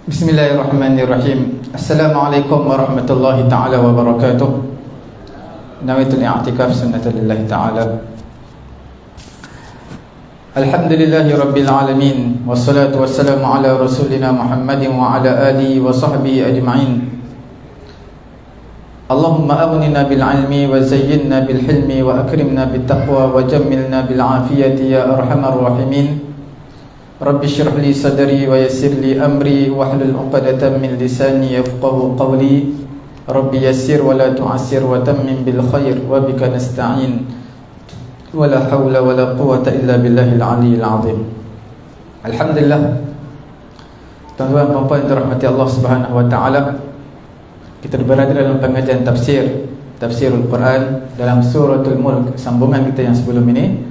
Bismillahirrahmanirrahim. Assalamualaikum warahmatullahi ta'ala wabarakatuh. Nawaitul i'tikaf sunnatulillahi ta'ala. Alhamdulillahi rabbil alamin. Wassalatu wassalamu ala rasulina Muhammadin wa ala alihi wa sahbihi ajma'in. Allahumma aghnina bil ilmi wa zayyinna bil hilmi wa akrimna bit taqwa wa jammilna bil afiyati ya arhamar rahimin. Rabbi syrah li sadri wa yassir li amri wahlul 'uqdatam min lisani yafqahu qawli. Rabbi yassir wa la tu'assir wa tammim bil khair wa bika nasta'in. Wa la hawla wa la quwwata illa billahil 'aliyyil 'azim. Alhamdulillah. Tuan-tuan dan puan dirahmati Allah Subhanahu wa taala. Kita berada dalam pengajian tafsirul Quran dalam suratul Mulk, sambungan kita yang sebelum ini.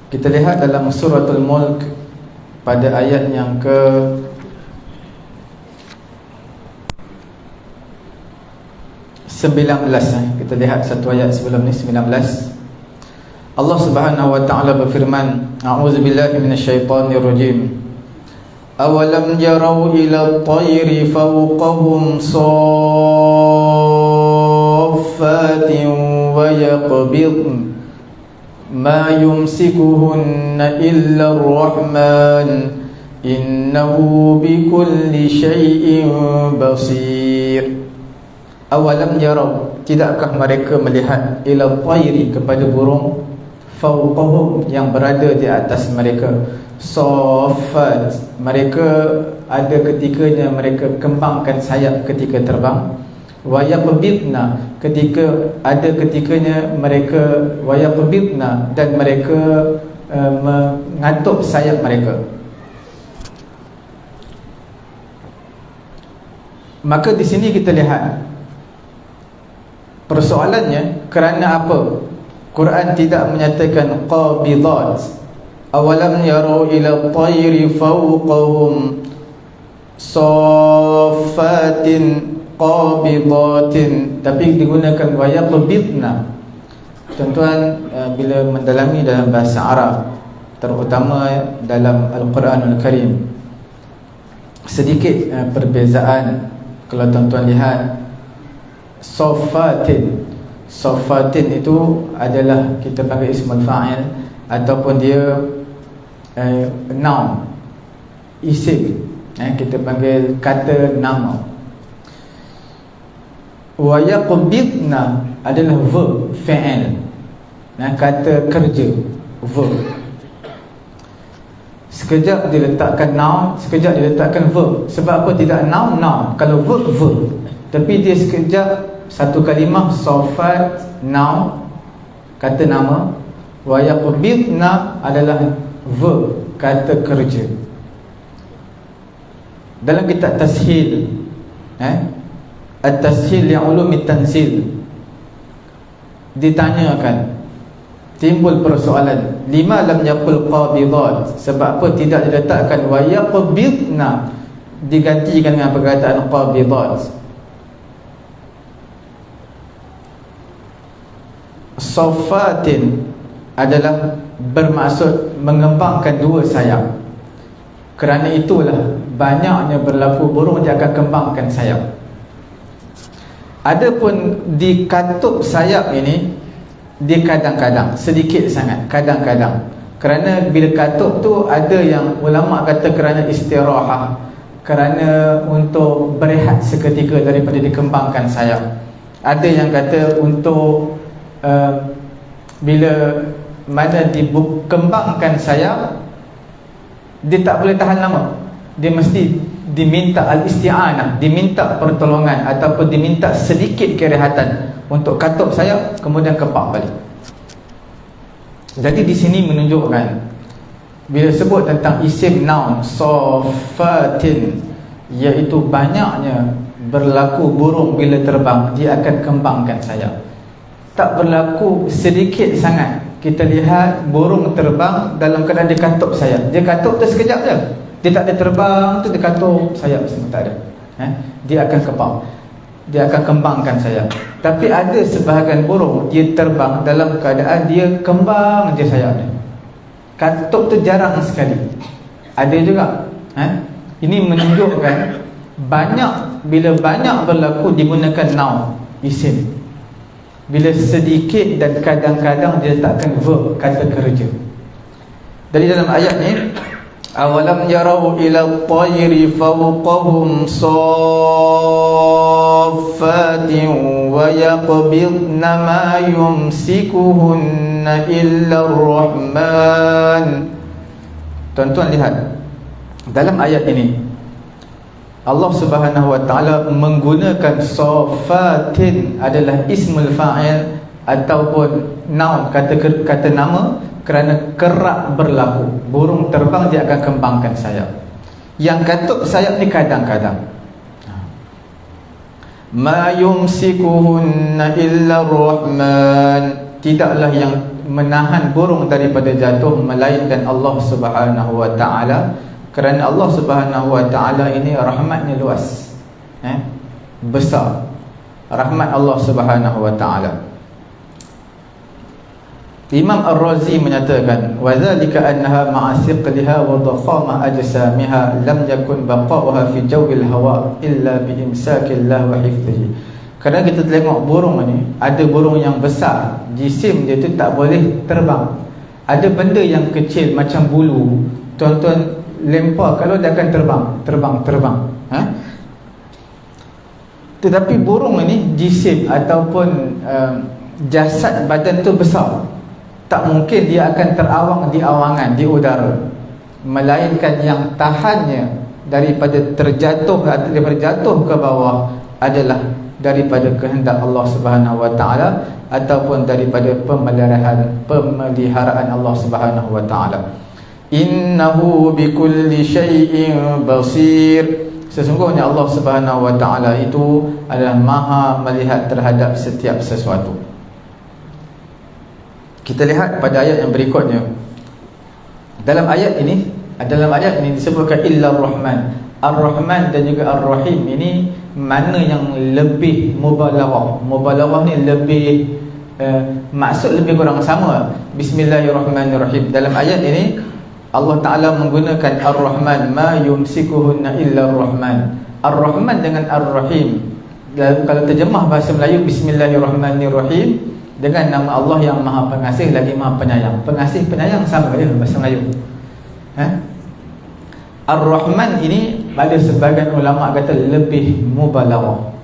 Kita lihat dalam suratul Mulk pada ayat yang ke 19. Kita lihat satu ayat sebelum ni, 19. Allah Subhanahu wa taala berfirman, a'udzubillahi minasyaitonirrajim. Awalam yarau ila at-tayri fawqahum saffatin wa yaqbidun ma yumsikuhunna illa ar-rahman innahu bikulli syai'in basir. Awalam yarau, tidakkah mereka melihat ila tayri, kepada burung, fawqahum, yang berada di atas mereka, saffat, mereka ada ketikanya mereka kembangkan sayap ketika terbang, wa yaqbidna, ketika ada ketikanya mereka wa yaqbidna, dan mereka mengatuk sayap mereka. Maka di sini kita lihat persoalannya, kerana apa Quran tidak menyatakan qabidat? Awalam yarau ila tayri fawqahum saffatin qabidatin, tapi digunakan wa yaqbidna. Tuan-tuan, bila mendalami dalam bahasa Arab, terutama dalam Al-Quranul Karim, sedikit perbezaan. Kalau tuan-tuan lihat saffatin itu adalah kita panggil ismul fa'il, ataupun dia noun, isim, kita panggil kata nama. Wa yaqbidna adalah verb, fi'il, kata kerja, verb. Sekejap diletakkan noun, sekejap diletakkan verb. Sebab apa? Tidak noun, kalau verb, verb. Tapi dia sekejap satu kalimah, safat, noun, kata nama. Wa yaqbidna adalah verb, kata kerja. Dalam kitab Tashil, At-Tashil yang ulumi tanzil, ditanyakan, timbul persoalan, lima lam yaqul qabidat, sebab apa tidak diletakkan wa yaqbidna, digantikan dengan perkataan qabidat. Saffatin adalah bermaksud mengembangkan dua sayap. Kerana itulah banyaknya berlaku burung dia akan kembangkan sayap. Adapun di katup sayap ini, dia kadang-kadang, sedikit sangat, kadang-kadang. Kerana bila katup tu, ada yang ulama kata kerana istirahah, kerana untuk berehat seketika daripada dikembangkan sayap. Ada yang kata untuk bila mana dikembangkan sayap, dia tak boleh tahan lama, dia mesti diminta al-isti'anah, diminta pertolongan, ataupun diminta sedikit kerehatan untuk katup sayap, kemudian kepak balik. Jadi di sini menunjukkan, bila sebut tentang isim noun saffatin, iaitu banyaknya berlaku burung bila terbang dia akan kembangkan sayap. Tak berlaku sedikit sangat kita lihat burung terbang dalam keadaan dia katup sayap. Dia katup tu sekejap je, dia tak ada terbang tu, dia katup sayap semua, tak ada. Dia akan kepak, dia akan kembangkan sayap. Tapi ada sebahagian burung dia terbang dalam keadaan dia kembang je sayap dia. Katup tu jarang sekali. Ada juga Ini menunjukkan bila banyak berlaku digunakan noun, isim. Bila sedikit dan kadang-kadang dia letakkan verb, kata kerja. Dari dalam ayat ni, awalam yarau ila at-tayri fawqahum saffatin wa yaqbidna ma yumsikuhunna illa ar-rahman. Tuan-tuan lihat, dalam ayat ini Allah Subhanahu wa taala menggunakan safatin adalah ismul fa'il ataupun noun, kata nama, kerana kerap berlaku. Burung terbang dia akan kembangkan sayap. Yang katup sayap ni kadang-kadang. Ma yumsikuhunna illa rahman. Tidaklah yang menahan burung daripada jatuh melainkan Allah Subhanahu wa taala. Kerana Allah Subhanahu wa taala ini rahmatnya luas, besar. Rahmat Allah Subhanahu wa taala. Imam Ar-Razi menyatakan, wa dzalika annaha ma'a thiqliha wa dhakhama ajsamiha lam yakun baqa'uha fi jawil hawa illa bi imsakillah wa hifdhihi. Kerana kita tengok burung ni, ada burung yang besar, jisim dia tu tak boleh terbang. Ada benda yang kecil macam bulu, tuan-tuan lempar, kalau dia akan terbang. Tetapi burung ini jisim ataupun jasad badan tu besar, tak mungkin dia akan terawang di awangan, di udara, melainkan yang tahannya daripada jatuh ke bawah adalah daripada kehendak Allah Subhanahu wa taala ataupun daripada pemeliharaan Allah Subhanahu wa taala. Innahu bikulli syai'in basir. Sesungguhnya Allah Subhanahu wa taala itu adalah maha melihat terhadap setiap sesuatu. Kita lihat pada ayat yang berikutnya. Dalam ayat ini disebutkan illa ar-rahman. Ar-rahman dan juga ar-rahim ini mana yang lebih mubalaghah. Mubalaghah ni lebih maksud lebih kurang sama. Bismillahirrahmanirrahim. Dalam ayat ini Allah Ta'ala menggunakan Ar-Rahman, ma yumsikuhunna illa Ar-Rahman. Ar-Rahman dengan Ar-Rahim, kalau terjemah bahasa Melayu, Bismillahirrahmanirrahim, dengan nama Allah yang maha pengasih lagi maha penyayang. Pengasih penyayang sama dia bahasa Melayu. Ar-Rahman ini ada sebahagian ulama kata lebih mubalaghah.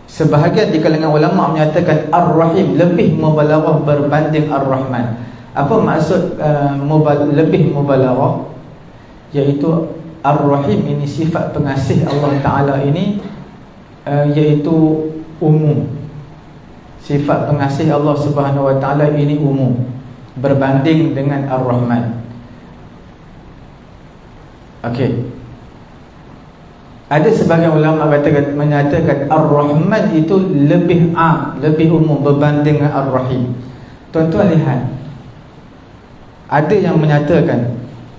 Sebahagian di kalangan ulama menyatakan Ar-Rahim lebih mubalaghah berbanding Ar-Rahman. Apa maksud lebih mubalaghah? Iaitu Ar-Rahim ini sifat pengasih Allah Ta'ala ini iaitu umum. Sifat pengasih Allah Subhanahu wa Ta'ala ini umum berbanding dengan Ar-Rahman. Okey. Ada sebagian ulama menyatakan Ar-Rahman itu lebih lebih umum berbanding dengan Ar-Rahim. Tuan-tuan lihat, ada yang menyatakan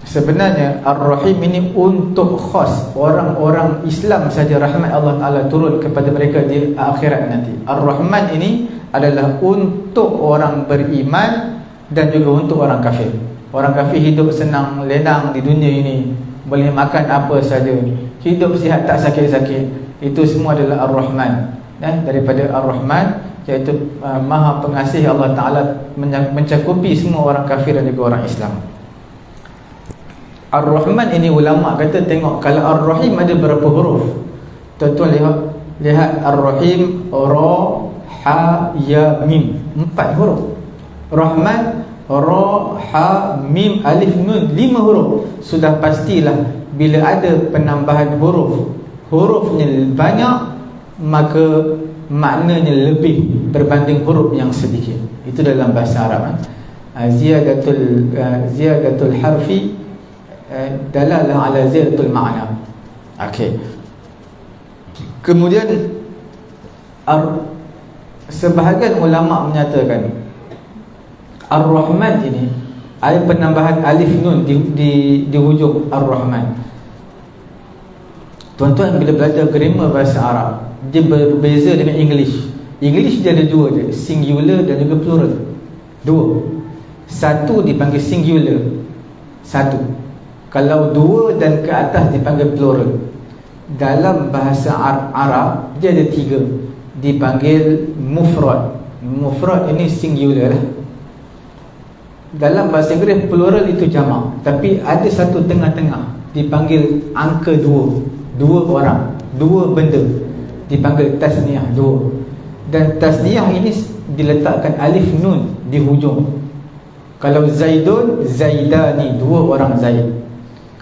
sebenarnya Ar-Rahim ini untuk khas orang-orang Islam saja, rahmat Allah Ta'ala turun kepada mereka di akhirat nanti. Ar-Rahman ini adalah untuk orang beriman dan juga untuk orang kafir. Orang kafir hidup senang lenang di dunia ini, boleh makan apa saja, hidup sihat tak sakit-sakit. Itu semua adalah Ar-Rahman. Daripada Ar-Rahman, iaitu maha pengasih Allah Ta'ala mencakupi semua orang kafir dan juga orang Islam. Ar-Rahman ini ulama kata tengok, kalau Ar-Rahim ada berapa huruf? Tuan-tuan lihat Ar-Rahim, Ra, Ha, Ya, Mim, 4 huruf. Rahman, Ra, Ha, Mim, Alif, Nun, 5 huruf. Sudah pastilah bila ada penambahan hurufnya banyak, maka maknanya lebih berbanding huruf yang sedikit. Itu dalam bahasa Arab. Ziyadatul harfi dalalah ala ziyadatul ma'na. Okey. Kemudian sebahagian ulama menyatakan Ar-Rahman ini ada penambahan alif nun di hujung Ar-Rahman. Tuan-tuan bila belajar grammar bahasa Arab, dia berbeza dengan English. English dia ada dua je, singular dan juga plural. Dua. Satu dipanggil singular, satu. Kalau dua dan ke atas dipanggil plural. Dalam bahasa Arab dia ada tiga, dipanggil mufrad. Mufrad ini singular lah. Dalam bahasa Inggeris plural itu jamak, tapi ada satu tengah-tengah dipanggil angka dua. Dua orang, dua benda, dipanggil tasniah, dua. Dan tasniah ini diletakkan alif nun di hujung. Kalau Zaidun, Zaidani, dua orang Zaid.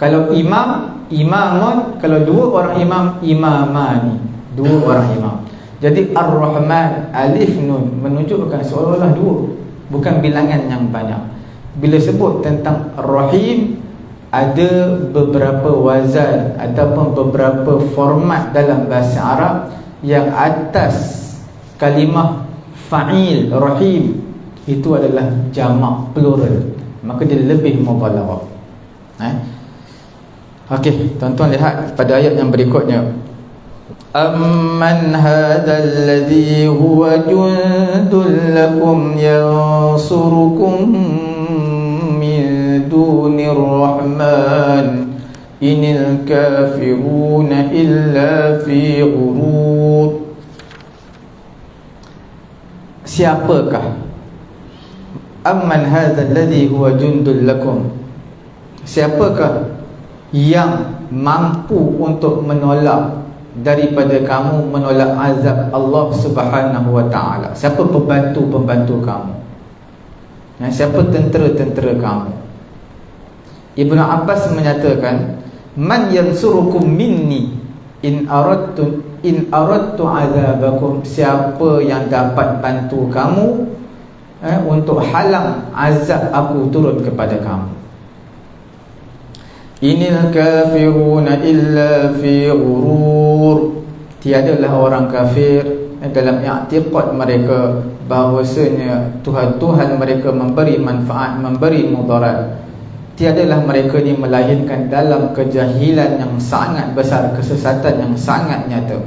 Kalau imam, imamun. Kalau dua orang imam, imamani, dua orang imam. Jadi Ar-Rahman, alif nun menunjukkan seolah-olah dua, bukan bilangan yang banyak. Bila sebut tentang Rahim, ada beberapa wazan ataupun beberapa format dalam bahasa Arab yang atas kalimah fa'il rahim itu adalah jamak plural, maka dia lebih mubalaghah. Okey, tuan-tuan lihat pada ayat yang berikutnya. Amman hadzal ladzi huwa jundul lakum yansurukum min dunir rahman inil kafiruna illa fi ghurur. Siapakah? Amman hadzal ladzi huwa jundul lakum, siapakah yang mampu untuk menolak daripada kamu, menolak azab Allah Subhanahu wa ta'ala? Siapa pembantu-pembantu kamu? Siapa tentera-tentera kamu? Ibnu Abbas menyatakan, man yansurukum minni in aradtu azabakum, siapa yang dapat bantu kamu untuk halang azab aku turun kepada kamu. Inil kafiruna illa fi ghurur, tiadalah orang kafir dalam i'tiqad mereka bahawasanya Tuhan mereka memberi manfaat, memberi mudarat. Tiadalah mereka ni melahirkan dalam kejahilan yang sangat besar, kesesatan yang sangat nyata.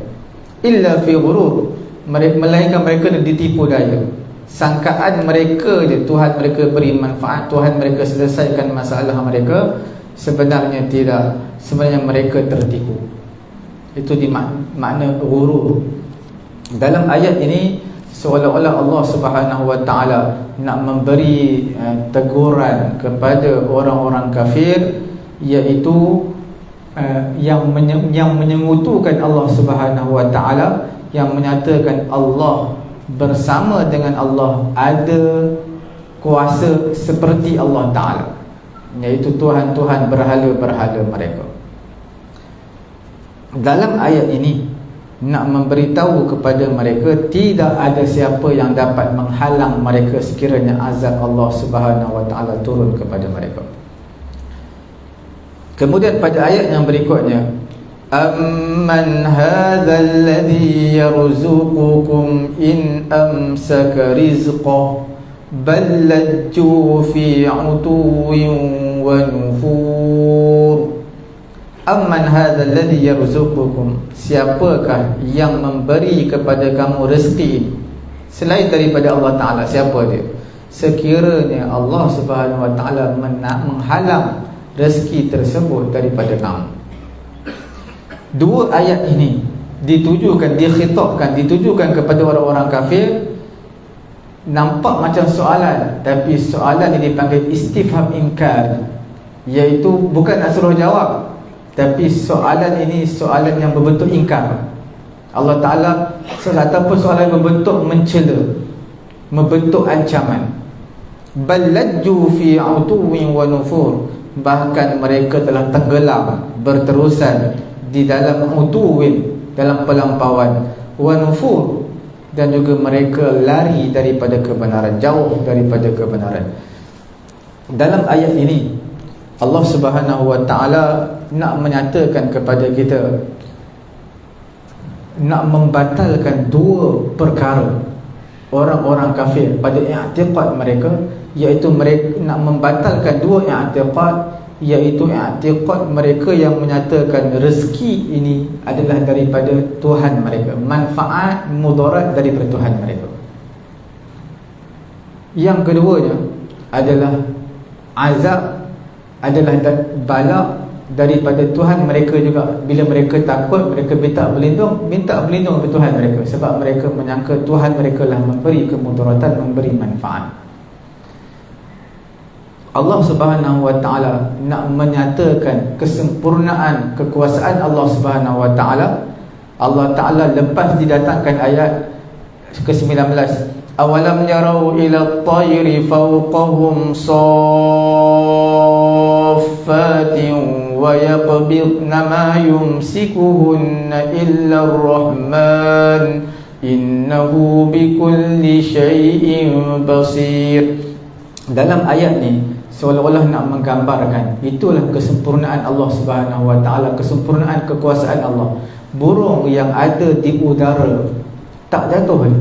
Illa fi ghurur, melainkan mereka ditipu daya. Sangkaan mereka je Tuhan mereka beri manfaat, Tuhan mereka selesaikan masalah mereka. Sebenarnya tidak, sebenarnya mereka tertipu. Itu di makna ghurur. Dalam ayat ini seolah-olah Allah Subhanahu wa ta'ala nak memberi teguran kepada orang-orang kafir, iaitu yang menyengutukan Allah Subhanahu wa ta'ala, yang menyatakan Allah bersama dengan Allah ada kuasa seperti Allah ta'ala, iaitu Tuhan-Tuhan berhala-berhala mereka. Dalam ayat ini nak memberitahu kepada mereka tidak ada siapa yang dapat menghalang mereka sekiranya azab Allah Subhanahu wa ta'ala turun kepada mereka. Kemudian pada ayat yang berikutnya, amman hadzal ladzi yarzuqukum in amsaka rizqahu bal lajju fi 'utuwin wa nufur. Amman hadzal ladzi yarzuqukum, siapakah yang memberi kepada kamu rezeki selain daripada Allah Ta'ala? Siapa dia? Sekiranya Allah Subhanahu wa ta'ala menghalang rezeki tersebut daripada kamu. Dua ayat ini ditujukan, ditujukan kepada orang-orang kafir. Nampak macam soalan, tapi soalan ini dipanggil istifham inkar, iaitu bukan nak suruh jawab, tapi soalan ini soalan yang berbentuk ingkar. Allah Ta'ala ataupun soalan berbentuk mencela, membentuk ancaman. Ballajju fi utuwin wa nufur, bahkan mereka telah tenggelam berterusan di dalam utuwin, dalam pelampauan, wa nufur, dan juga mereka lari daripada kebenaran, jauh daripada kebenaran. Dalam ayat ini Allah Subhanahu wa ta'ala nak menyatakan kepada kita, nak membatalkan dua perkara orang-orang kafir pada i'tiqad mereka, iaitu mereka nak membatalkan dua i'tiqad, iaitu i'tiqad mereka yang menyatakan rezeki ini adalah daripada Tuhan mereka, manfaat mudarat daripada Tuhan mereka. Yang keduanya adalah azab adalah bala daripada Tuhan mereka juga. Bila mereka takut, mereka minta berlindung kepada Tuhan mereka, sebab mereka menyangka Tuhan mereka lah memberi kemudaratan, memberi manfaat. Allah Subhanahu wa ta'ala nak menyatakan kesempurnaan kekuasaan Allah Subhanahu wa ta'ala. Allah Ta'ala lepas didatangkan ayat ke-19, awalam yarau ila at-tayri fawqahum saffatin wa yaqbidna ma yumsikuhunna illa ar-rahman innahu bikulli syai'in basir. Dalam ayat ni seolah-olah nak menggambarkan itulah kesempurnaan Allah Subhanahu wa ta'ala, kesempurnaan kekuasaan Allah. Burung yang ada di udara tak jatuh.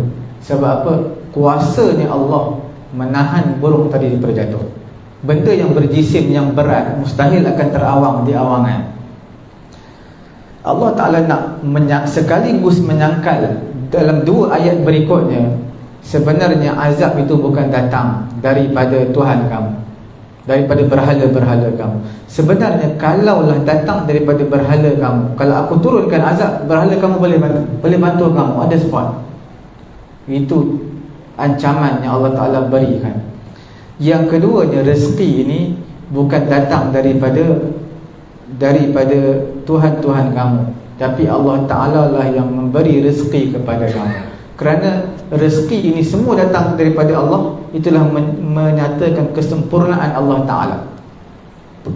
Sebab apa? Kuasanya Allah menahan burung tadi daripada jatuh. Benda yang berjisim, yang berat, mustahil akan terawang di awangan. Allah Ta'ala nak sekaligus menyangkal dalam dua ayat berikutnya, sebenarnya azab itu bukan datang daripada Tuhan kamu, daripada berhala-berhala kamu. Sebenarnya kalaulah datang daripada berhala kamu, kalau aku turunkan azab, berhala kamu boleh bantu kamu, ada spot. Itu ancaman yang Allah Ta'ala berikan. Yang keduanya, rezeki ini bukan datang daripada Tuhan-Tuhan kamu, tapi Allah Ta'ala lah yang memberi rezeki kepada kamu. Kerana rezeki ini semua datang daripada Allah, itulah menyatakan kesempurnaan Allah Ta'ala,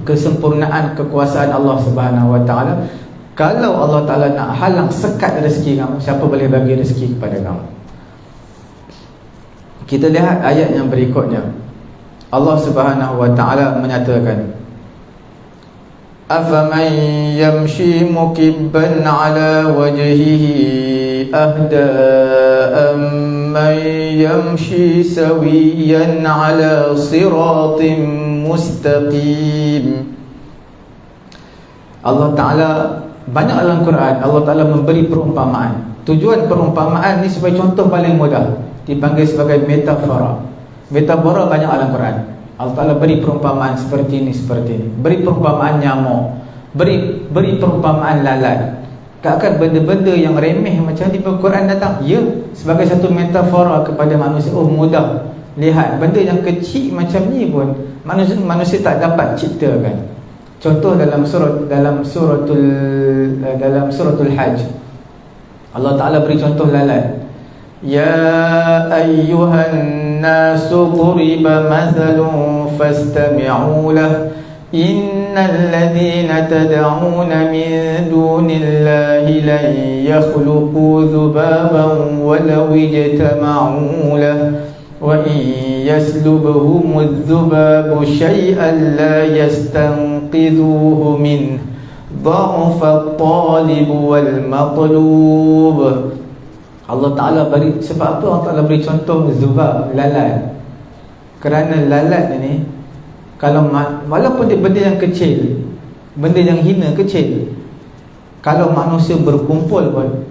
kesempurnaan kekuasaan Allah Subhanahu wa ta'ala. Kalau Allah Ta'ala nak halang sekat rezeki kamu, siapa boleh bagi rezeki kepada kamu? Kita lihat ayat yang berikutnya. Allah Subhanahu wa ta'ala menyatakan, afaman yamshi mukibban ala wajhihi ahda amman yamshi sawiyan ala siratim mustaqim. Allah Ta'ala banyak dalam Quran, Allah Ta'ala memberi perumpamaan. Tujuan perumpamaan ni supaya contoh paling mudah, dipanggil sebagai metafora. Metafora banyak dalam Quran. Allah Ta'ala beri perumpamaan seperti ini, seperti ini. Beri perumpamaan nyamuk, beri perumpamaan lalat. Kakak benda-benda yang remeh macam ni Quran datang, ya, sebagai satu metafora kepada manusia. Oh, mudah lihat, benda yang kecil macam ni pun manusia tak dapat ciptakan. Contoh dalam suratul Hajj, Allah Ta'ala beri contoh lalat. Ya ayyuhan nasu duriba mathalun fastami'u lah innal ladhina tad'una min dunillahi lan yakhluqu dhubaban walau ijtama'u lah wa in yaslubhumudh dhubabu shay'an la yastanqidhuhu min dha'fa at-talib wal matlub. Allah Ta'ala beri, sebab apa Allah Ta'ala beri contoh zubab, lalat? Kerana lalat ini, kalau walaupun dia benda yang kecil, benda yang hina kecil, kalau manusia berkumpul pun,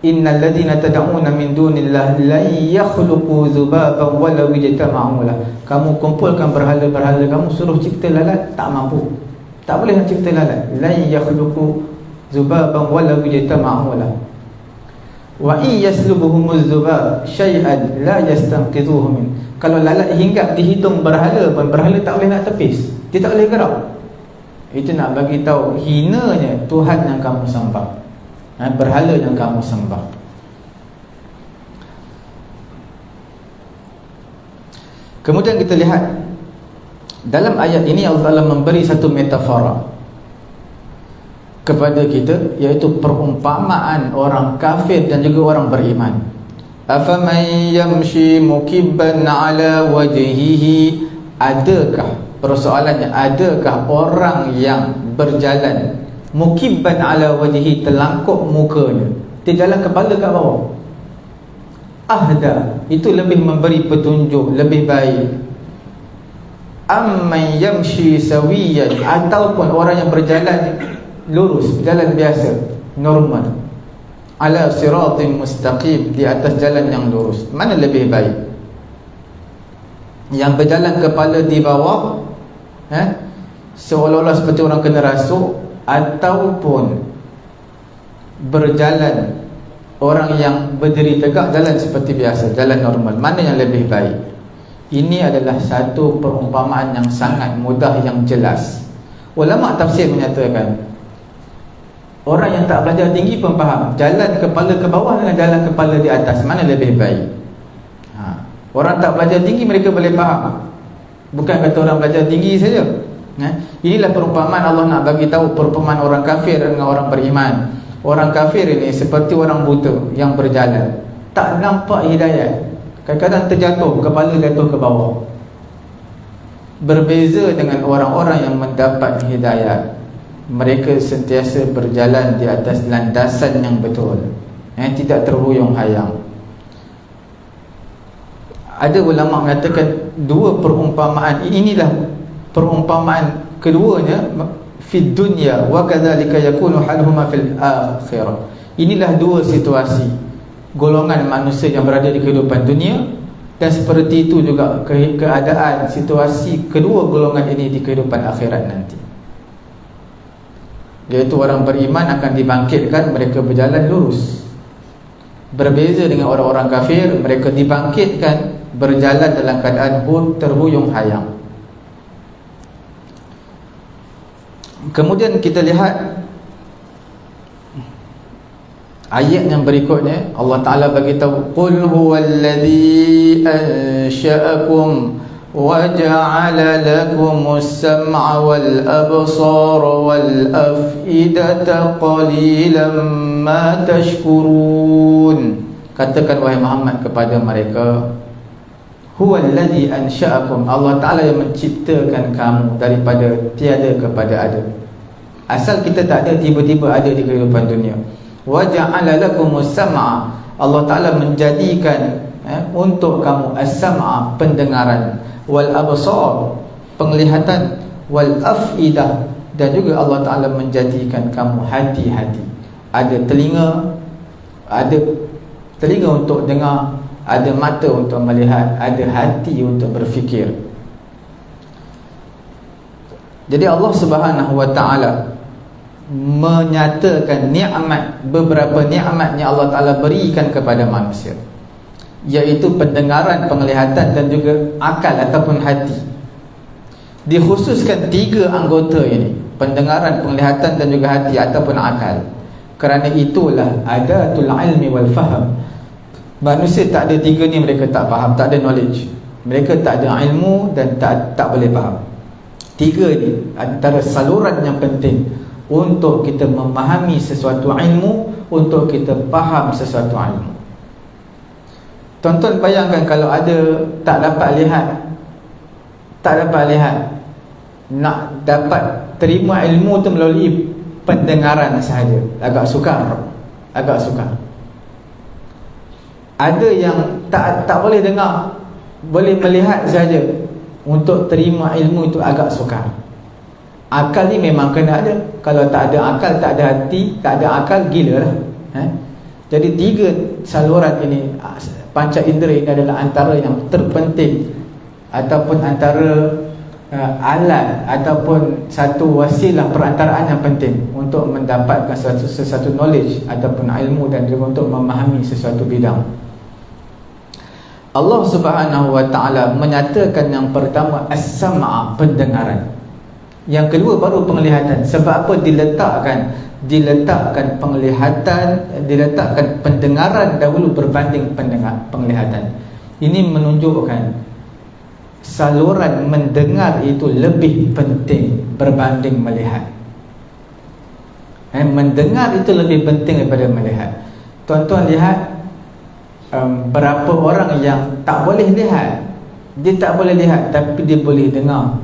innal ladhina tad'una min dunillahi la yakhluqu dhubaban walau ijtama'u lah. Kamu kumpulkan berhala-berhala kamu, suruh cipta lalat, tak mampu, tak boleh nak cipta lalat. La yakhluqu dhubaban walau ijtama'u lah. Wa in yaslubuhumuz dhubab syai'an la yastanqidhuhu min. Kalau lalat hinggap dihitung berhala pun, berhala tak boleh nak tepis, dia tak boleh gerak. Itu nak bagi tahu hinanya Tuhan yang kamu sembah, berhala yang kamu sembah. Kemudian kita lihat dalam ayat ini Allah Ta'ala memberi satu metafora kepada kita, iaitu perumpamaan orang kafir dan juga orang beriman. Afaman yamshi mukibban ala wajhihi, adakah, persoalannya, adakah orang yang berjalan mukibban ala wajhihi, telangkuk mukanya, dia jalan kepala kat bawah, ahda, itu lebih memberi petunjuk, lebih baik. Amman yamshi sawiyan, ataupun orang yang berjalan lurus, berjalan biasa, normal, ala siratim mustaqim, di atas jalan yang lurus. Mana lebih baik? Yang berjalan kepala di bawah seolah-olah seperti orang kena rasuk, ataupun berjalan, orang yang berdiri tegak jalan seperti biasa, jalan normal, mana yang lebih baik? Ini adalah satu perumpamaan yang sangat mudah, yang jelas. Ulama tafsir menyatakan, orang yang tak belajar tinggi pun faham, jalan kepala ke bawah dengan jalan kepala di atas, mana lebih baik? Orang tak belajar tinggi mereka boleh faham, bukan kata orang belajar tinggi saja. Inilah perumpamaan Allah nak bagi tahu perumpamaan orang kafir dengan orang beriman. Orang kafir ini seperti orang buta yang berjalan, tak nampak hidayah, kadang-kadang terjatuh, kepala jatuh ke bawah. Berbeza dengan orang-orang yang mendapat hidayah, mereka sentiasa berjalan di atas landasan yang betul, tidak terhuyung-hayang. Ada ulama mengatakan dua perumpamaan inilah perumpamaan keduanya fid dunya wa kadzalika yakunu haluhuma fil akhirah. Inilah dua situasi golongan manusia yang berada di kehidupan dunia, dan seperti itu juga keadaan situasi kedua golongan ini di kehidupan akhirat nanti. Iaitu orang beriman akan dibangkitkan, mereka berjalan lurus. Berbeza dengan orang-orang kafir, mereka dibangkitkan berjalan dalam keadaan terhuyung-hayang. Kemudian kita lihat ayat yang berikutnya. Allah Ta'ala bagi tahu, qul huwallazi ansha'akum wa ja'ala lakumus sam'a wal absara wal af'idata qalilan ma tashkurun. Katakan wahai Muhammad kepada mereka, huwallazi ansha'akum, Allah Ta'ala yang menciptakan kamu daripada tiada kepada ada. Asal kita tak ada, tiba-tiba ada di kehidupan dunia. Wa ja'ala lakumus sam'a, Allah Ta'ala menjadikan untuk kamu as-sam'a, pendengaran, wal absar, penglihatan, wal af'idah, dan juga Allah Ta'ala menjadikan kamu hati-hati. Ada telinga untuk dengar, ada mata untuk melihat, ada hati untuk berfikir. Jadi Allah Subhanahu wa Ta'ala menyatakan nikmat, beberapa nikmat yang Allah Ta'ala berikan kepada manusia, iaitu pendengaran, penglihatan, dan juga akal ataupun hati. Dikhususkan tiga anggota ini, pendengaran, penglihatan, dan juga hati ataupun akal. Kerana itulah adatul ilmi wal faham. Manusia tak ada tiga ni, mereka tak faham, tak ada knowledge, mereka tak ada ilmu dan tak boleh faham. Tiga ni antara saluran yang penting untuk kita memahami sesuatu ilmu, untuk kita faham sesuatu ilmu. Tuan-tuan bayangkan kalau ada tak dapat lihat, nak dapat terima ilmu tu melalui pendengaran sahaja, agak sukar. Ada yang tak boleh dengar, boleh melihat saja, untuk terima ilmu itu agak sukar. Akal ni memang kena ada. Kalau tak ada akal, tak ada hati, tak ada akal, gila lah. Jadi tiga saluran ini, panca indera ini adalah antara yang terpenting, ataupun antara alat ataupun satu wasilah perantaraan yang penting untuk mendapatkan sesuatu knowledge ataupun ilmu, dan juga untuk memahami sesuatu bidang. Allah Subhanahu wa Ta'ala menyatakan yang pertama as-sam'a, pendengaran. Yang kedua baru penglihatan. Sebab apa diletakkan penglihatan, diletakkan pendengaran dahulu berbanding penglihatan. Ini menunjukkan saluran mendengar itu lebih penting berbanding melihat. Mendengar itu lebih penting daripada melihat. Tuan-tuan lihat, berapa orang yang tak boleh lihat. Dia tak boleh lihat tapi dia boleh dengar.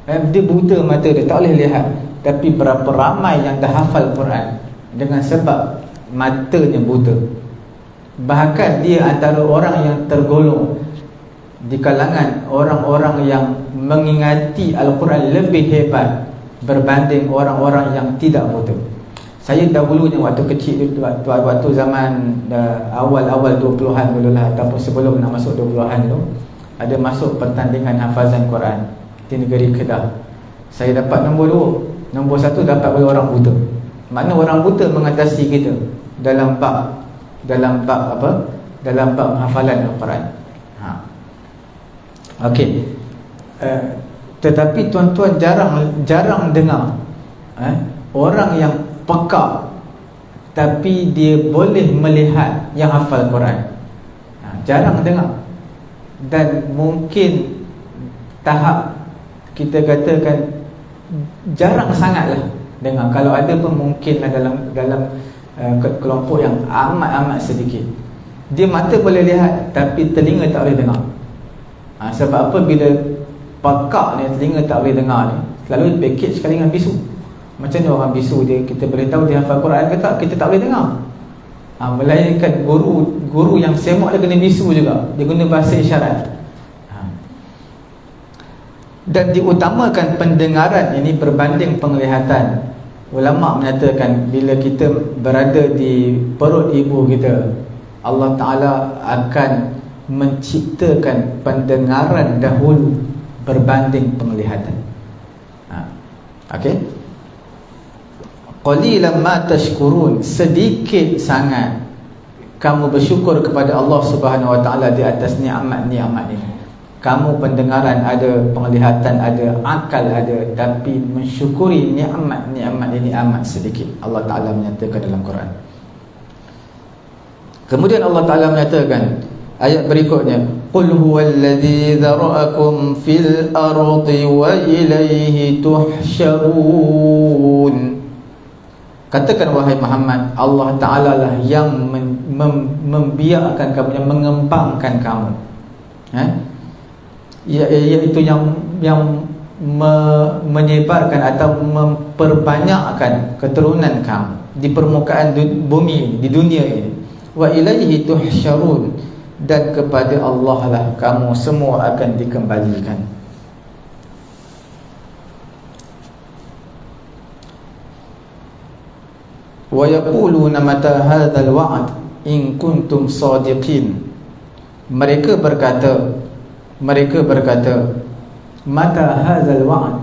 Dia buta mata, dia tak boleh lihat, tapi berapa ramai yang dah hafal Quran dengan sebab matanya buta. Bahkan dia antara orang yang tergolong di kalangan orang-orang yang mengingati Al-Quran lebih hebat berbanding orang-orang yang tidak buta. Saya dahulunya waktu kecil, waktu zaman awal-awal 20-an dululah, ataupun sebelum nak masuk 20-an tu, ada masuk pertandingan hafazan Quran di negeri Kedah. Saya dapat nombor 2. Nombor 1 dapat oleh orang buta. Makna orang buta mengatasi kita dalam bab apa? Dalam bab hafalan Al-Quran. Okey. Tetapi tuan-tuan jarang dengar orang yang peka tapi dia boleh melihat yang hafal Quran. Jarang dengar. Dan mungkin tahap kita katakan jarang sangatlah dengar. Kalau ada pun mungkinlah dalam kelompok yang amat sedikit. Dia mata boleh lihat tapi telinga tak boleh dengar. Sebab apa? Bila pakak ni telinga tak boleh dengar ni, selalu package sekali dengan bisu. Macam ni orang bisu dia, kita boleh tahu dia hafal Quran ke tak, kita tak boleh dengar. Melainkan guru yang semak dia kena bisu juga, dia guna bahasa isyarat. Dan diutamakan pendengaran ini berbanding penglihatan. Ulama menyatakan bila kita berada di perut ibu kita, Allah Ta'ala akan menciptakan pendengaran dahulu berbanding penglihatan. Okey. Qalilan ma tashkurun, sedikit sangat kamu bersyukur kepada Allah Subhanahu Wa Ta'ala di atas nikmat-nikmat ini. Kamu pendengaran ada, penglihatan ada, akal ada, tapi mensyukuri nikmat-nikmat ini amat sedikit. Allah Ta'ala menyatakan dalam Quran. Kemudian Allah Ta'ala menyatakan ayat berikutnya, qul huwallazi dzara'akum fil ardi wa ilaihi tuhsyarun. Katakan wahai Muhammad, Allah Ta'ala lah yang membiarkan kamu, yang mengembangkan kamu, iaitu yang menyebarkan atau memperbanyakkan keturunan kamu di permukaan bumi, di dunia ini. Wa ilaihi tuhsyarun, dan kepada Allah lah kamu semua akan dikembalikan. Wa yaquluna mata hadzal wa'd in kuntum shadiqin. Mereka berkata mata hadzal wa'd.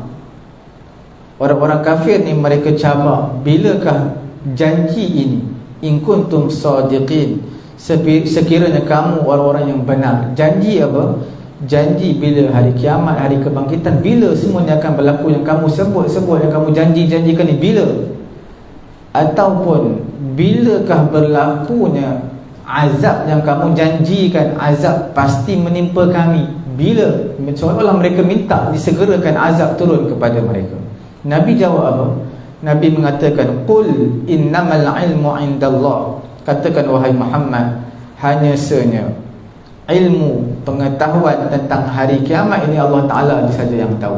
Orang-orang kafir ni mereka cabar, bilakah janji ini? In kuntum shadiqin, sekiranya kamu orang-orang yang benar. Janji apa? Janji bila hari kiamat, hari kebangkitan, bila semua ni akan berlaku yang kamu sebut-sebut, yang kamu janji-janjikan ni, bila? Ataupun bilakah berlakunya azab yang kamu janjikan, azab pasti menimpa kami, bila? Seolah-olah mereka minta disegerakan azab turun kepada mereka. Nabi jawab apa? Nabi mengatakan, qul innamal ilmu indallah. Katakan wahai Muhammad, hanya sahaja ilmu pengetahuan tentang hari kiamat ini Allah Ta'ala saja yang tahu.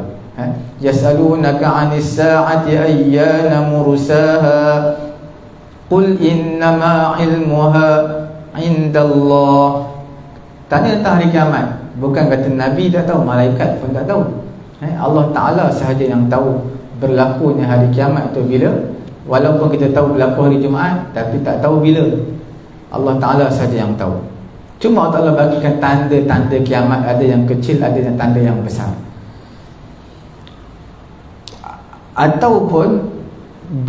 Yas'alunaka 'anis sa'ati ayyana mursaha qul innama ilmuha indallah. Tanya tentang hari kiamat, bukan kata Nabi tak tahu, malaikat pun tak tahu. Allah Ta'ala sahaja yang tahu berlakunya hari kiamat itu bila. Walaupun kita tahu berlaku hari Jumaat, tapi tak tahu bila. Allah Ta'ala sahaja yang tahu. Cuma Allah Ta'ala bagikan tanda-tanda kiamat, ada yang kecil, ada yang tanda yang besar. Ataupun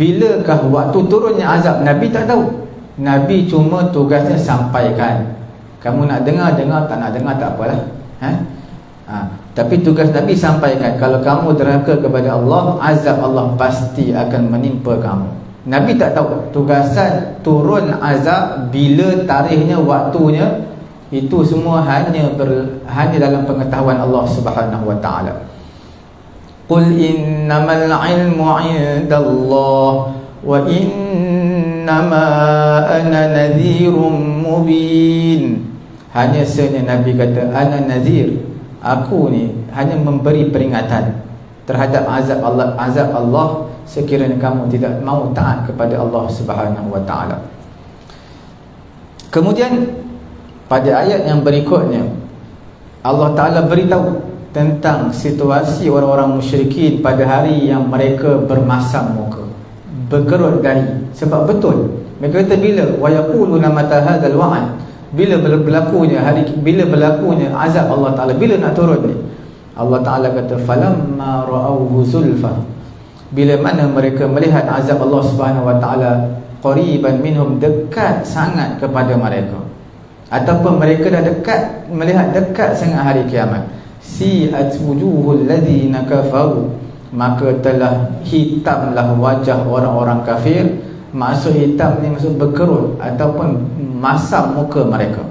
bilakah waktu turunnya azab, Nabi tak tahu. Nabi cuma tugasnya sampaikan. Kamu nak dengar, tak nak dengar tak apalah. Tapi tugas Nabi sampaikan, kalau kamu derhaka kepada Allah, azab Allah pasti akan menimpa kamu. Nabi tak tahu tugasan turun azab bila, tarikhnya, waktunya, itu semua hanya dalam pengetahuan Allah Subhanahu Wa Ta'ala. Qul innamal ilmu indallah wa innama ana nadhirun mubin. Hanya sahaja Nabi kata, ana nadhir, aku ni hanya memberi peringatan terhadap azab Allah sekiranya kamu tidak mau taat kepada Allah Subhanahu Wa Ta'ala. Kemudian pada ayat yang berikutnya Allah Ta'ala beritahu tentang situasi orang-orang musyrikin pada hari yang mereka bermasam muka, berkerut dahi. Sebab betul mereka kata, bila wa yaquluna mata hadzal wa'd, bila berlakunya azab Allah Ta'ala, bila nak turun ni? Allah Ta'ala kata falamma ra'awhu zulfa, bila mana mereka melihat azab Allah Subhanahu wa Ta'ala qariban minhum, dekat sangat kepada mereka, ataupun mereka dah dekat, melihat dekat sangat hari kiamat, si'at wujuhul ladzina kafaru, maka telah hitamlah wajah orang-orang kafir. Maksud hitam ni maksud berkerut ataupun masam muka mereka,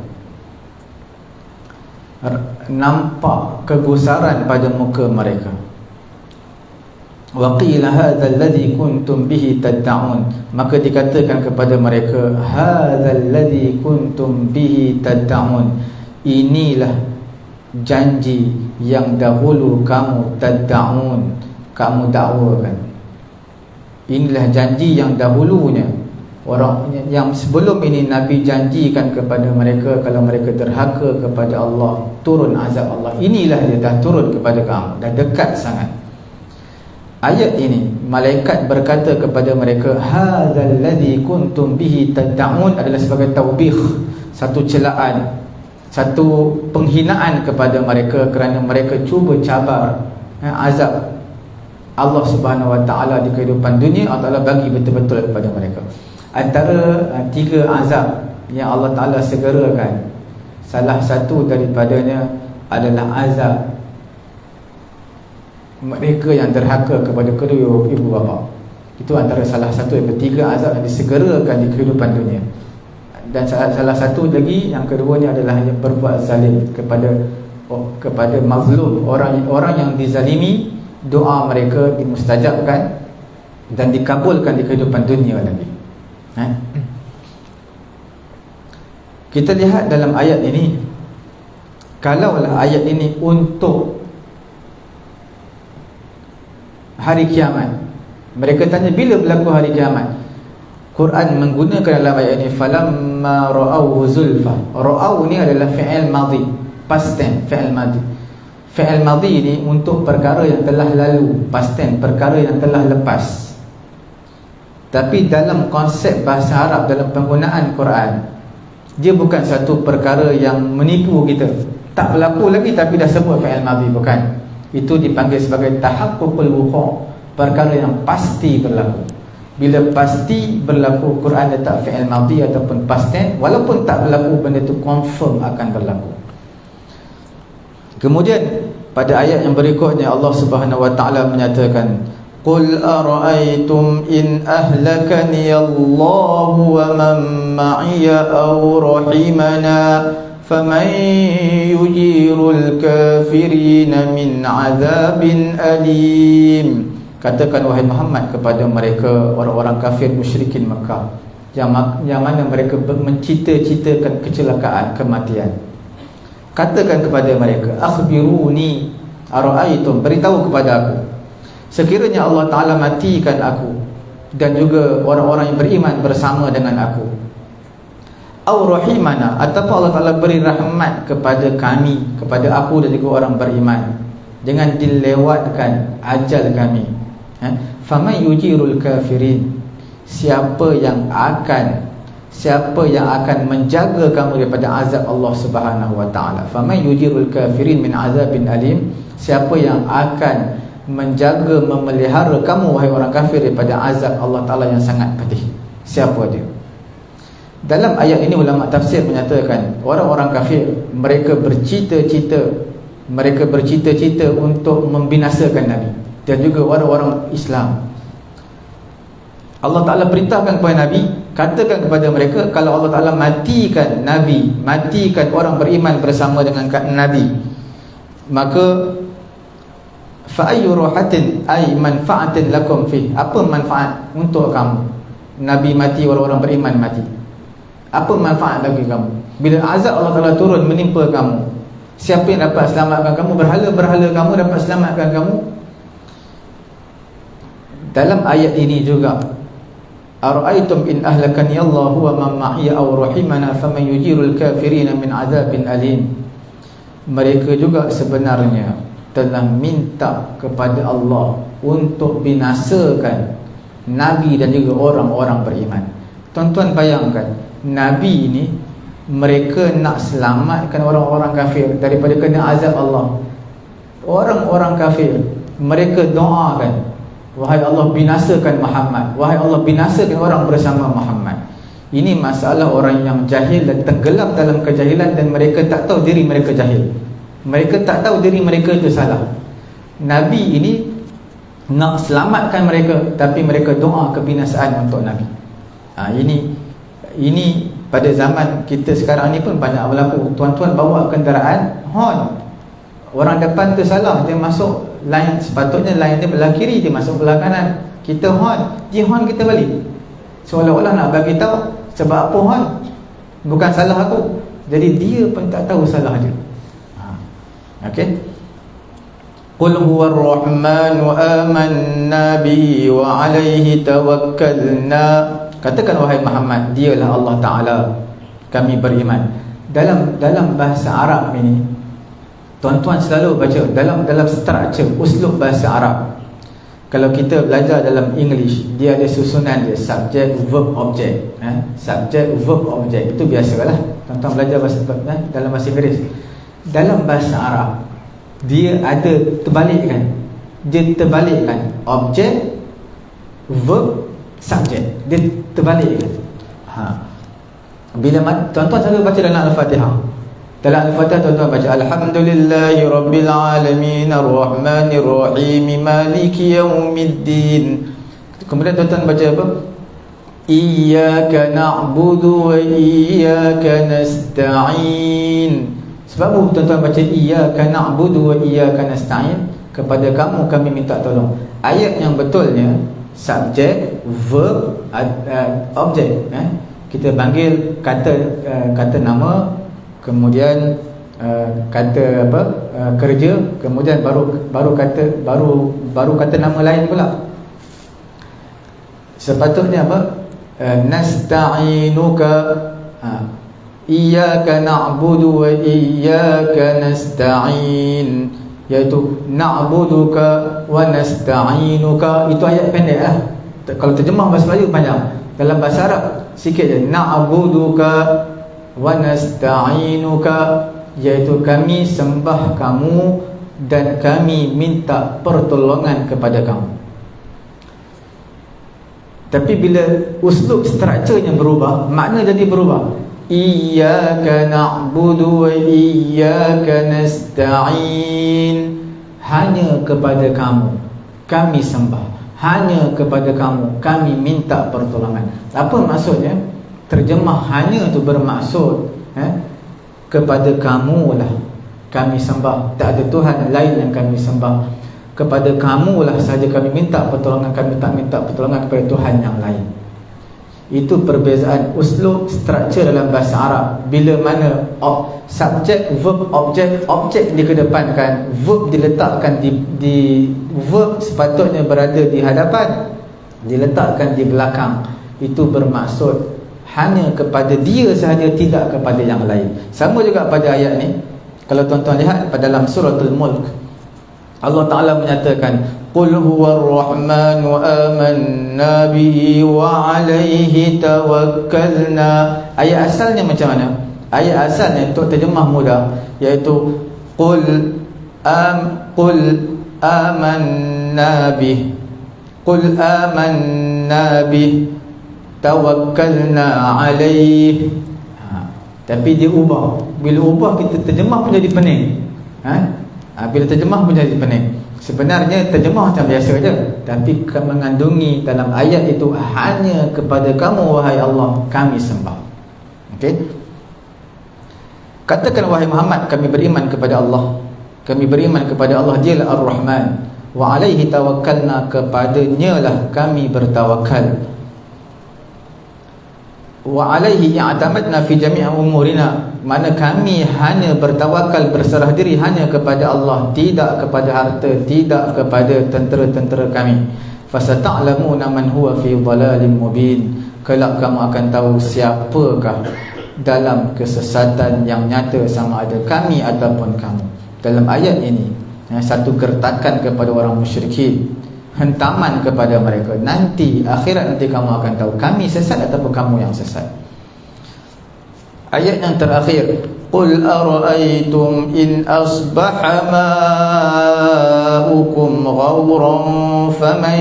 nampak kegusaran pada muka mereka. Wa qila hadzal ladzi kuntum bihi tad'un, maka dikatakan kepada mereka hadzal ladzi kuntum bihi tad'un, inilah janji yang dahulu kamu tad'un, kamu dakwakan. Inilah janji yang dahulunya, orang yang sebelum ini Nabi janjikan kepada mereka, kalau mereka derhaka kepada Allah, turun azab Allah. Inilah dia dah turun kepada kamu, dah dekat sangat. Ayat ini malaikat berkata kepada mereka hadzal ladzi kuntum bihi tad'un, adalah sebagai taubih, satu celaan, satu penghinaan kepada mereka kerana mereka cuba cabar azab Allah Subhanahu wa Ta'ala di kehidupan dunia. Allah Ta'ala bagi betul-betul kepada mereka. Antara tiga azab yang Allah Ta'ala segerakan, salah satu daripadanya adalah azab mereka yang derhaka kepada kedua ibu bapa. Itu antara salah satu daripada tiga azab yang disegerakan di kehidupan dunia. Dan salah satu lagi, yang keduanya adalah yang berbuat zalim kepada mazlum, orang yang dizalimi, doa mereka dimustajabkan dan dikabulkan di kehidupan dunia lagi. Kita lihat dalam ayat ini, kalaulah ayat ini untuk hari kiamat, mereka tanya bila berlaku hari kiamat, Quran menggunakan dalam ayat ini falamma ra'awhu zulfa. Ra'aw ni adalah fi'il madhi, past tense, fi'il madhi. Fi'il madhi ni untuk perkara yang telah lalu, past tense, perkara yang telah lepas. Tapi dalam konsep bahasa Arab, dalam penggunaan Quran, dia bukan satu perkara yang menipu kita, tak berlaku lagi tapi dah sebut fi'il madhi, bukan. Itu dipanggil sebagai tahaqqukul wuqu', perkara yang pasti berlaku. Bila pasti berlaku, Quran letak fi'il madhi ataupun past tense, walaupun tak berlaku, benda itu confirm akan berlaku. Kemudian pada ayat yang berikutnya Allah Subhanahu wa Ta'ala menyatakan qul ara'aytum in ahlakani Allahu wa man ma'iya aw rahimana faman yujirul kafirina min azabin alim. Katakan wahai Muhammad kepada mereka, orang-orang kafir musyrikin Mekah, yang mana mereka mencita-citakan kecelakaan, kematian. Katakan kepada mereka, akhbiruni ara'aytum, beritahu kepada aku, sekiranya Allah Ta'ala matikan aku dan juga orang-orang yang beriman bersama dengan aku, aw rahimana, ataupun Allah Ta'ala beri rahmat kepada kami, kepada aku dan juga orang beriman, dengan dilewatkan ajal kami, faman yujirul kafirin, siapa yang akan menjaga kamu daripada azab Allah Subhanahu wa Ta'ala. Faman yujirul kafirin min azabin alim, siapa yang akan menjaga, memelihara kamu wahai orang kafir daripada azab Allah Ta'ala yang sangat pedih. Siapa dia? Dalam ayat ini ulama tafsir menyatakan orang-orang kafir mereka bercita-cita untuk membinasakan Nabi dan juga orang-orang Islam. Allah Ta'ala perintahkan kepada Nabi, katakan kepada mereka, kalau Allah Ta'ala matikan Nabi, matikan orang beriman bersama dengan Nabi, maka fa'ayyu ruhatin ay manfa'atin lakum fi, apa manfaat untuk kamu Nabi mati, orang-orang beriman mati, apa manfaat bagi kamu? Bila azab Allah Ta'ala turun menimpa kamu, siapa yang dapat selamatkan kamu? Berhala-berhala kamu dapat selamatkan kamu? Dalam ayat ini juga, ara'aytum in ahlakani Allahu wa man ma'iya aw rahimana faman yujirul kafirina min azabin alim. Mereka juga sebenarnya telah minta kepada Allah untuk binasakan Nabi dan juga orang-orang beriman. Tuan-tuan bayangkan, Nabi ini mereka nak selamatkan orang-orang kafir daripada kena azab Allah. orang-orang kafir, mereka doakan, wahai Allah binasakan Muhammad, wahai Allah binasakan orang bersama Muhammad. Ini masalah orang yang jahil dan tenggelam dalam kejahilan, dan mereka tak tahu diri mereka jahil. Mereka tak tahu diri mereka itu salah. Nabi ini nak selamatkan mereka, tapi mereka doa kebinasaan untuk Nabi. Ini pada zaman kita sekarang ni pun banyak berlaku. Tuan-tuan bawa kenderaan, horn, orang depan tu salah, dia masuk line, sepatutnya line dia belah kiri, dia masuk belah kanan. Kita horn, dia horn kita balik, seolah-olah nak bagi tahu sebab apa horn, bukan salah aku. Jadi dia pun tak tahu salah dia. Okey. Qul huwar rahmanu amanna bihi wa alaihi tawakkalna. Katakan wahai Muhammad, dialah Allah Ta'ala, kami beriman. Dalam bahasa Arab ini, tuan-tuan selalu baca dalam struktur uslub bahasa Arab. Kalau kita belajar dalam English, dia ada susunan dia, subject, verb, object. Subject, verb, object, itu biasalah. Tuan-tuan belajar dalam bahasa Inggeris. Dalam bahasa Arab, dia ada terbalikkan. Dia terbalikkan objek, verb, subjek. Dia terbalikkan. Bila tuan-tuan selalu baca dalam Al-Fatihah. Dalam Al-Fatihah tuan-tuan baca Alhamdulillahi Rabbil Alamin Ar-Rahmanir Rahim Maliki Yawmiddin. Kemudian tuan-tuan baca apa? Iyyaka na'budu wa iyyaka nasta'in. Sebab apa tuan-tuan baca iyyaka na'budu wa iyyaka nasta'in? Kepada kamu kami minta tolong. Ayat yang betulnya subjek, verb, objek. Kita panggil kata nama, kemudian kata apa, kerja, kemudian baru kata nama lain pula. Sepatutnya apa? Nasta'inuka, iyyaka na'budu wa iyyaka nasta'in, iaitu na'buduka wa nasta'inuka. Itu ayat pendek lah. Kalau terjemah bahasa Melayu panjang. Dalam bahasa Arab sikit je. Na'buduka wa nasta'inuka, iaitu kami sembah kamu dan kami minta pertolongan kepada kamu. Tapi bila uslub strukturnya berubah, makna jadi berubah. Iyyaka na'budu wa iyyaka nasta'in. Hanya kepada kamu kami sembah, hanya kepada kamu kami minta pertolongan. Apa maksudnya? Terjemah hanya itu bermaksud kepada kamulah kami sembah, tak ada Tuhan lain yang kami sembah. Kepada kamulah saja kami minta pertolongan, kami tak minta pertolongan kepada Tuhan yang lain. Itu perbezaan uslub struktur dalam bahasa Arab. Bila mana subjek, verb, objek dikedepankan, verb diletakkan di verb sepatutnya berada di hadapan, diletakkan di belakang. Itu bermaksud hanya kepada dia sahaja, tidak kepada yang lain. Sama juga pada ayat ni. Kalau tuan-tuan lihat pada dalam suratul Mulk, Allah Ta'ala menyatakan Qul huwar rahmanu amanna bihi wa alaihi tawakkalna. Ayat asalnya macam mana? Ayat asalnya untuk terjemah mudah, iaitu Qul amanna bih, Qul amanna bih tawakkalna alaih. Tapi dia ubah. Bila ubah kita terjemah pun jadi pening. Bila terjemah pun jadi pening. Sebenarnya terjemah macam biasa saja, tapi mengandungi dalam ayat itu hanya kepada kamu wahai Allah kami sembah. Okey. Katakan wahai Muhammad, kami beriman kepada Allah. Kami beriman kepada Allah, dialah Ar-Rahman. Wa alaihi tawakkalna, kepadanya lah kami bertawakal. Wa alaihi i'tamadna fi jami'i umurina, mana kami hanya bertawakal, berserah diri hanya kepada Allah, tidak kepada harta, tidak kepada tentera-tentera kami. Fasata'lamuna man huwa fi dhalalin mubin, kelak kamu akan tahu siapakah dalam kesesatan yang nyata, sama ada kami ataupun kamu. Dalam ayat ini satu gertakan kepada orang musyrikin, hentaman kepada mereka. Nanti akhirat nanti kamu akan tahu kami sesat ataupun kamu yang sesat. Ayat yang terakhir, Qul ara'aytum in asbaha ma'ukum ghawran faman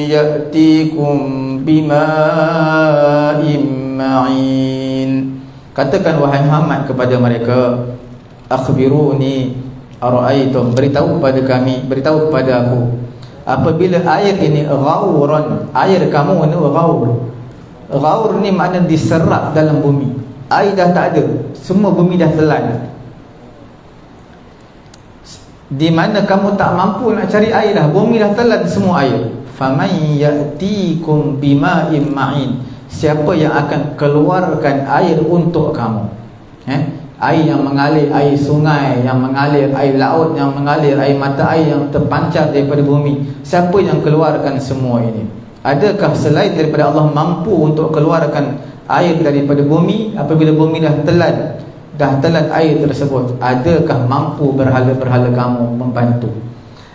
ya'tikum bima'in ma'in. Katakan wahai Muhammad kepada mereka, akhbiruni ara'aytum, beritahu kepada kami, beritahu kepada aku, apabila air ini ghawran, air kamu ni ghawr. Ghawr ni makna diserap dalam bumi. Air dah tak ada, semua bumi dah telan. Di mana kamu tak mampu nak cari air dah, bumi dah telan semua air. Faman ya'tikum bima'in ma'in, siapa yang akan keluarkan air untuk kamu? Air yang mengalir, air sungai yang mengalir, air laut yang mengalir, air mata air yang terpancar daripada bumi. Siapa yang keluarkan semua ini? Adakah selain daripada Allah mampu untuk keluarkan air daripada bumi? Apabila bumi dah telan air tersebut, adakah mampu berhala-berhala kamu membantu?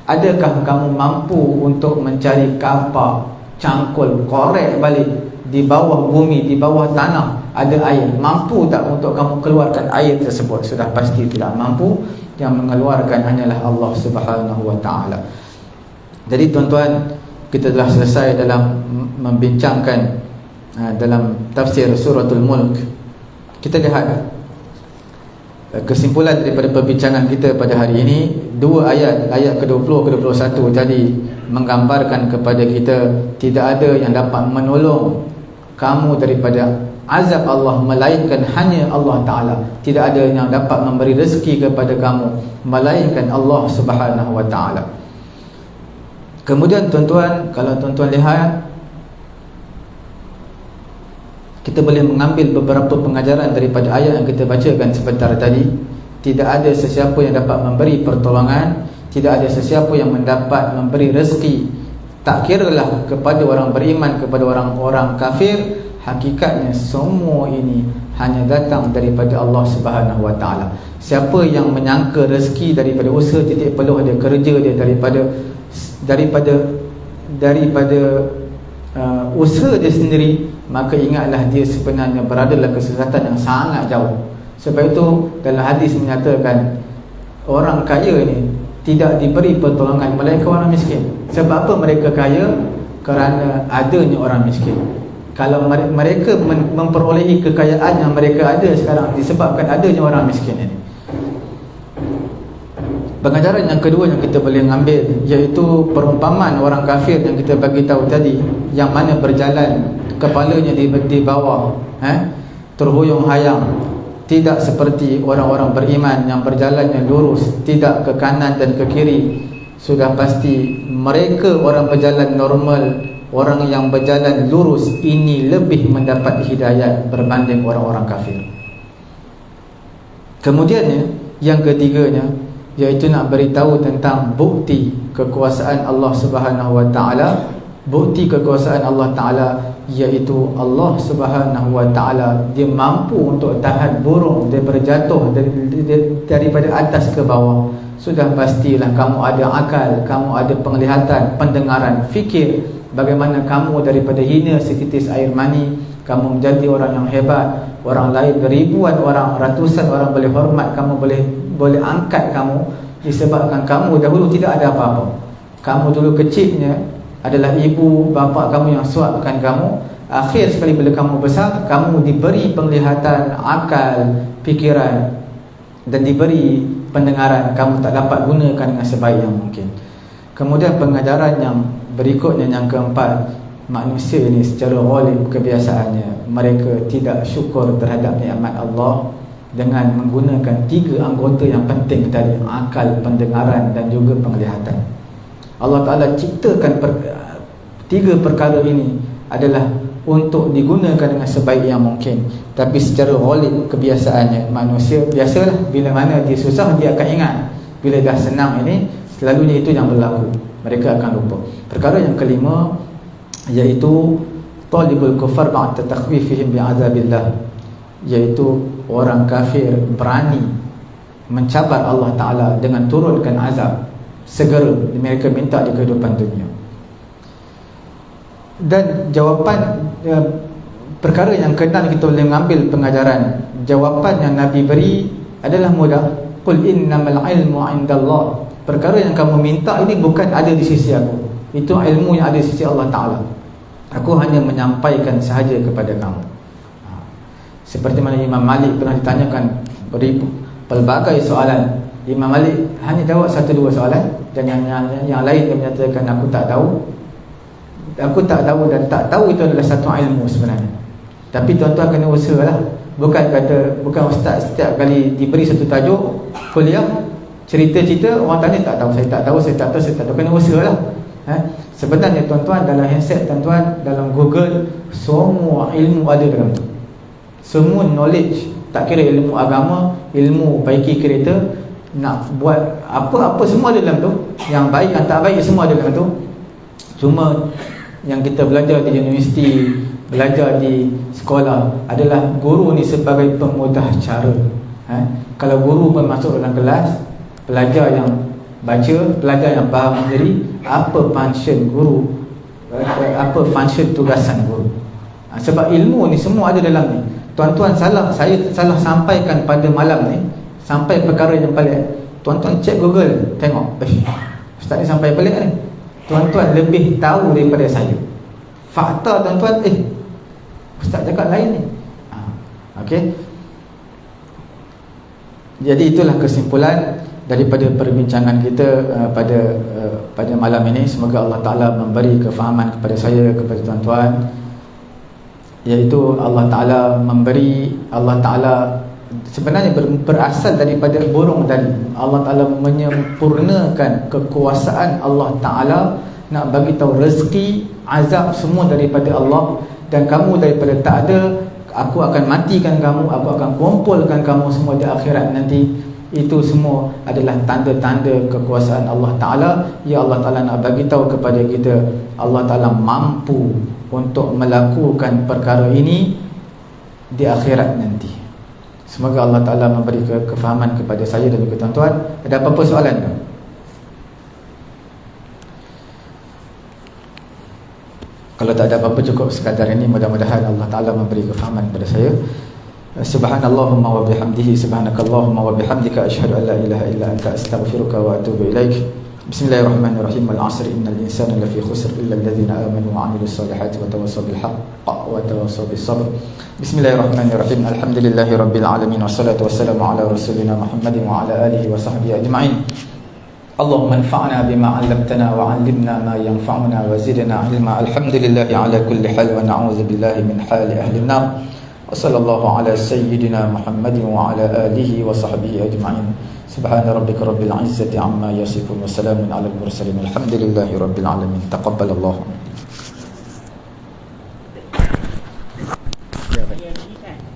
Adakah kamu mampu untuk mencari kapak, cangkul, korek balik di bawah bumi, di bawah tanah ada air? Mampu tak untuk kamu keluarkan air tersebut? Sudah pasti tidak mampu. Yang mengeluarkan hanyalah Allah Subhanahu wa ta'ala. Jadi tuan-tuan, kita telah selesai dalam membincangkan dalam tafsir suratul Mulk. Kita lihat kesimpulan daripada perbincangan kita pada hari ini. Dua ayat, ayat ke-20 ke-21 tadi menggambarkan kepada kita tidak ada yang dapat menolong kamu daripada azab Allah melainkan hanya Allah Ta'ala. Tidak ada yang dapat memberi rezeki kepada kamu melainkan Allah Subhanahu wa ta'ala. Kemudian tuan-tuan, kalau tuan-tuan lihat, kita boleh mengambil beberapa pengajaran daripada ayat yang kita bacakan sebentar tadi. Tidak ada sesiapa yang dapat memberi pertolongan, tidak ada sesiapa yang mendapat memberi rezeki, tak kiralah kepada orang beriman, kepada orang-orang kafir. Hakikatnya semua ini hanya datang daripada Allah Subhanahu wa ta'ala. Siapa yang menyangka rezeki daripada usaha titik peluh dia, kerja dia, daripada usaha dia sendiri, maka ingatlah dia sebenarnya berada dalam kesesatan yang sangat jauh. Sebab itu dalam hadis menyatakan orang kaya ni tidak diberi pertolongan melainkan orang miskin. Sebab apa mereka kaya? Kerana adanya orang miskin. Kalau mereka memperolehi kekayaan yang mereka ada sekarang disebabkan adanya orang miskin ini. Pengajaran yang kedua yang kita boleh ambil, iaitu perumpamaan orang kafir yang kita bagi tahu tadi, yang mana berjalan kepalanya di bawah, terhuyung hayang, tidak seperti orang-orang beriman yang berjalannya lurus, tidak ke kanan dan ke kiri. Sudah pasti mereka orang berjalan normal, orang yang berjalan lurus ini lebih mendapat hidayat berbanding orang-orang kafir. Kemudiannya, yang ketiganya, iaitu nak beritahu tentang bukti kekuasaan Allah Subhanahu wa ta'ala. Bukti kekuasaan Allah Ta'ala iaitu Allah Subhanahu wa ta'ala dia mampu untuk tahan burung daripada jatuh daripada atas ke bawah. Sudah pastilah kamu ada akal, kamu ada penglihatan, pendengaran, fikir bagaimana kamu daripada hina setitis air mani, kamu menjadi orang yang hebat. Orang lain ribuan orang, ratusan orang boleh hormat kamu, boleh angkat kamu, disebabkan kamu dahulu tidak ada apa-apa. Kamu dulu kecilnya adalah ibu bapa kamu yang suapkan kamu. Akhir sekali bila kamu besar, kamu diberi penglihatan, akal, fikiran dan diberi pendengaran, kamu tak dapat gunakan dengan sebaik yang mungkin. Kemudian pengajaran yang berikutnya, yang keempat, manusia ini secara ghalib kebiasaannya mereka tidak syukur terhadap nikmat Allah dengan menggunakan tiga anggota yang penting tadi, akal, pendengaran dan juga penglihatan. Allah Ta'ala ciptakan tiga perkara ini adalah untuk digunakan dengan sebaik yang mungkin. Tapi secara ghalib kebiasaannya manusia, biasalah bila mana dia susah dia akan ingat, bila dah senang ini selalunya itu yang berlaku, mereka akan lupa. Perkara yang kelima iaitu talibul kufar ba'da takhwifihim bi'azabillah, iaitu orang kafir berani mencabar Allah Ta'ala dengan turunkan azab segera mereka minta di kehidupan dunia. Dan jawapan perkara yang keenam kita boleh mengambil pengajaran jawapan yang Nabi beri adalah mudah. Qul innamal ilmu indallah. Perkara yang kamu minta ini bukan ada di sisi aku, itu ilmu yang ada di sisi Allah Ta'ala. Aku hanya menyampaikan sahaja kepada kamu. Seperti mana Imam Malik pernah ditanyakan pelbagai soalan, Imam Malik hanya jawab 1-2 soalan, dan yang lain dia menyatakan aku tak tahu. Aku tak tahu, dan tak tahu itu adalah satu ilmu sebenarnya. Tapi tuan-tuan kena usahalah. Bukan ustaz setiap kali diberi satu tajuk kuliah, cerita-cerita, orang tanya tak tahu, saya tak tahu, saya tak tahu, saya tak tahu. Kena usahalah. Sebenarnya tuan-tuan, dalam handset tuan-tuan, dalam Google, semua ilmu ada dalam tu. Semua knowledge, tak kira ilmu agama, ilmu baiki kereta, nak buat apa-apa, semua ada dalam tu. Yang baik, yang tak baik, semua ada dalam tu. Cuma yang kita belajar di universiti, belajar di sekolah adalah guru ni sebagai pemudah cara. Kalau guru pun masuk dalam kelas, pelajar yang baca, pelajar yang faham sendiri apa function guru, apa function tugasan guru. Sebab ilmu ni semua ada dalam ni. Tuan-tuan saya salah sampaikan pada malam ni, sampai perkara yang pelik. Tuan-tuan cek Google, tengok, ustaz ni sampai pelik ni. Tuan-tuan lebih tahu daripada saya. Fakta tuan-tuan, ustaz cakap lain ni. Okey. Jadi itulah kesimpulan daripada perbincangan kita pada malam ini. Semoga Allah Ta'ala memberi kefahaman kepada saya, kepada tuan-tuan, iaitu Allah Ta'ala sebenarnya berasal daripada burung tadi. Allah Ta'ala menyempurnakan kekuasaan Allah Ta'ala, nak bagi tahu rezeki, azab semua daripada Allah. Dan kamu daripada tak ada, aku akan matikan kamu, aku akan kumpulkan kamu semua di akhirat nanti. Itu semua adalah tanda-tanda kekuasaan Allah Ta'ala. Ya Allah Ta'ala nak bagi tahu kepada kita, Allah Ta'ala mampu untuk melakukan perkara ini di akhirat nanti. Semoga Allah Ta'ala memberi kefahaman kepada saya dan juga tuan-tuan. Ada apa-apa soalan tak? Kalau tak ada apa-apa, cukup sekadar ini. Mudah-mudahan Allah Ta'ala memberi kefahaman kepada saya. Subhanallahumma wa bihamdihi, subhanakallahumma wa bihamdika, asyhadu an la ilaha illa anta, astaghfiruka wa atubu ilaik. Bismillahirrahmanirrahim. Al-'asr innal insana lafi khusr illa alladhina amanu wa 'amilus solihati wa tawassaw bil haqq wa tawassaw bis sabr. Bismillahirrahmanirrahim. Alhamdulillahi rabbil alamin, wassalatu wassalamu ala rasulina Muhammadin wa ala alihi wa sahbihi ajma'in. Allahumma anfa'na bima 'allamtana wa 'allimna ma yanfa'una wa zidna 'ilma. Alhamdulillahi ala kulli hal wa na'udzu billahi min hali ahli an-nar. Wa sallallahu ala sayyidina Muhammadin wa ala alihi wa sahbihi ajma'in. Subhana rabbika rabbil 'izzati 'amma yasifun wa salamun 'alal mursalin. Alhamdulillahi rabbil alamin. Taqabbalallahu.